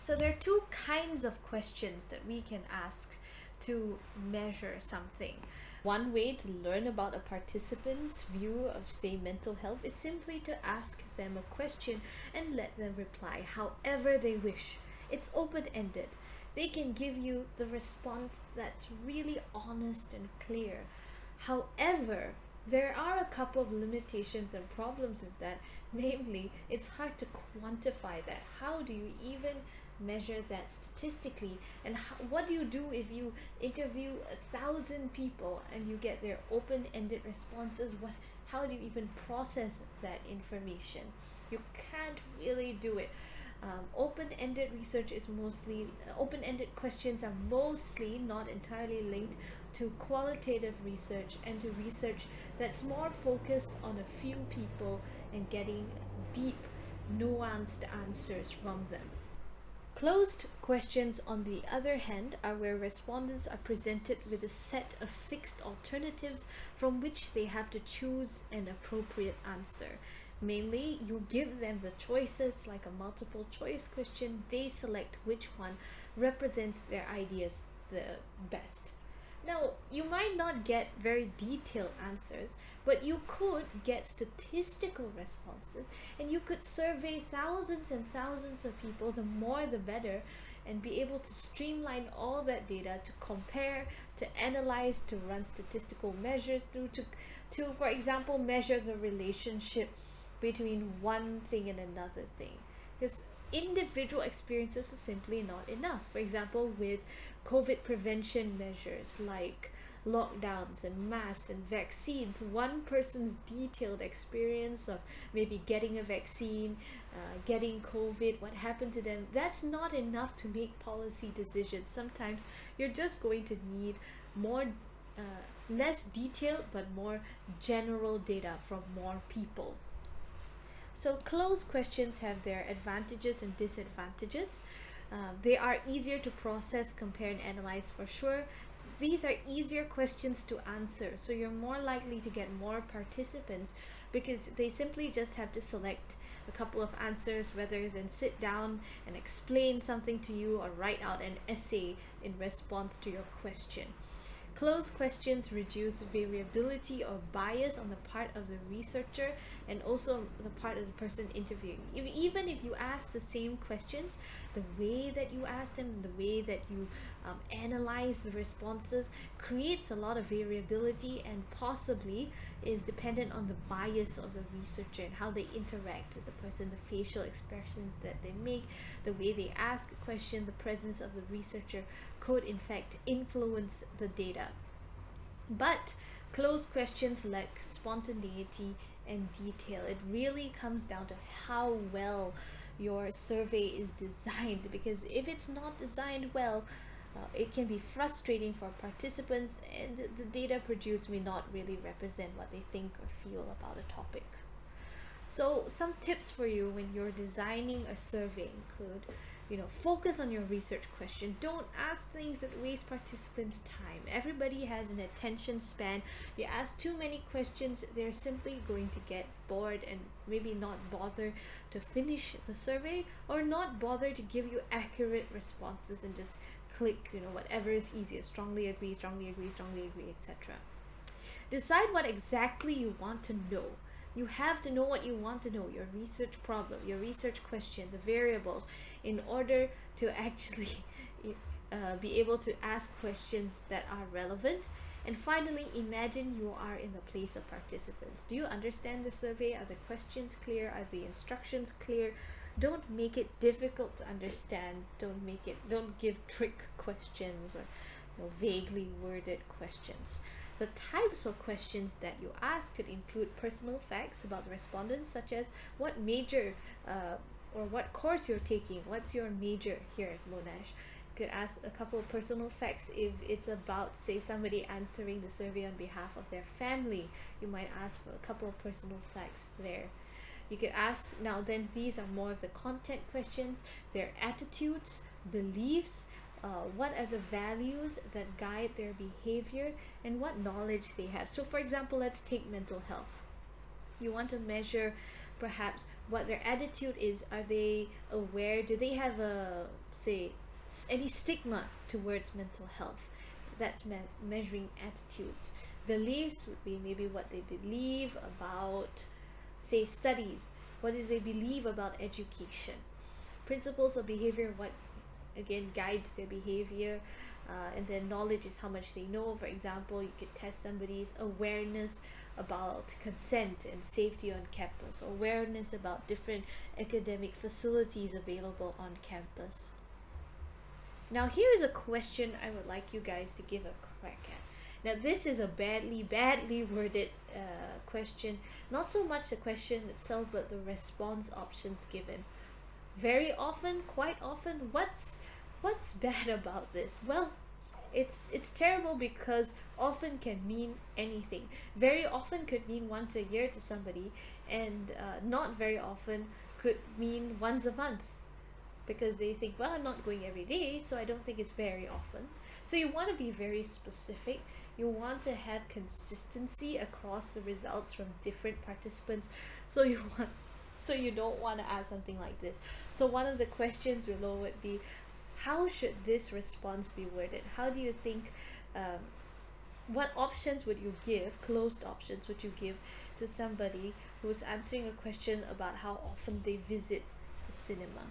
So there are two kinds of questions that we can ask to measure something. One way to learn about a participant's view of, say, mental health is simply to ask them a question and let them reply however they wish. It's open ended. They can give you the response that's really honest and clear. However, there are a couple of limitations and problems with that. Namely, it's hard to quantify that. How do you even measure that statistically? And what do you do if you interview 1,000 people and you get their open-ended responses? How do you even process that information? You can't really do it. Open-ended research is mostly open-ended questions are mostly, not entirely, linked to qualitative research and to research that's more focused on a few people and getting deep, nuanced answers from them. Closed questions, on the other hand, are where respondents are presented with a set of fixed alternatives from which they have to choose an appropriate answer. Mainly, you give them the choices like a multiple choice question, they select which one represents their ideas the best. Now, you might not get very detailed answers, but you could get statistical responses, and you could survey thousands and thousands of people, the more the better, and be able to streamline all that data to compare, to analyze, to run statistical measures through, to for example, measure the relationship between one thing and another thing. Because individual experiences are simply not enough. For example, with COVID prevention measures like lockdowns and masks and vaccines, one person's detailed experience of maybe getting a vaccine, getting COVID, what happened to them, that's not enough to make policy decisions. Sometimes you're just going to need more, less detailed but more general data from more people. So closed questions have their advantages and disadvantages. They are easier to process, compare, and analyze for sure. These are easier questions to answer, so you're more likely to get more participants because they simply just have to select a couple of answers rather than sit down and explain something to you or write out an essay in response to your question. Closed questions reduce variability or bias on the part of the researcher and also the part of the person interviewing. Even if you ask the same questions, the way that you ask them, the way that you analyze the responses creates a lot of variability and possibly is dependent on the bias of the researcher and how they interact with the person, the facial expressions that they make, the way they ask a question, the presence of the researcher could in fact influence the data. But closed questions lack spontaneity and detail. It really comes down to how well your survey is designed, because if it's not designed well, it can be frustrating for participants, and the data produced may not really represent what they think or feel about a topic. So some tips for you when you're designing a survey include, focus on your research question. Don't ask things that waste participants' time. Everybody has an attention span. You ask too many questions, they're simply going to get bored and maybe not bother to finish the survey or not bother to give you accurate responses and just click, whatever is easiest. Strongly agree, strongly agree, etc. Decide what exactly you want to know. You have to know what you want to know, your research problem, your research question, the variables, in order to actually be able to ask questions that are relevant. And finally, imagine you are in the place of participants. Do you understand the survey? Are the questions clear? Are the instructions clear? Don't make it difficult to understand. Don't give trick questions or vaguely worded questions. The types of questions that you ask could include personal facts about the respondents, such as what major or what course you're taking, what's your major here at Monash. You could ask a couple of personal facts if it's about, say, somebody answering the survey on behalf of their family. You might ask for a couple of personal facts there. You could ask, now then, these are more of the content questions, their attitudes, beliefs, what are the values that guide their behavior, and what knowledge they have. So for example, let's take mental health. You want to measure perhaps what their attitude is. Are they aware? Do they have a, say, any stigma towards mental health? That's measuring attitudes. Beliefs would be maybe what they believe about, say, studies. What do they believe about education? Principles of behavior, what again guides their behavior. And then knowledge is how much they know. For example, you could test somebody's awareness about consent and safety on campus, awareness about different academic facilities available on campus. Now, here is a question I would like you guys to give a crack at. Now, this is a badly worded question. Not so much the question itself, but the response options given. Very often, quite often, what's bad about this? Well, it's terrible because often can mean anything. Very often could mean once a year to somebody, and not very often could mean once a month, because they think, well, I'm not going every day, so I don't think it's very often. So you want to be very specific. You want to have consistency across the results from different participants. So you don't want to ask something like this. So one of the questions below would be, how should this response be worded? How do you think, what options would you give, closed options would you give to somebody who's answering a question about how often they visit the cinema?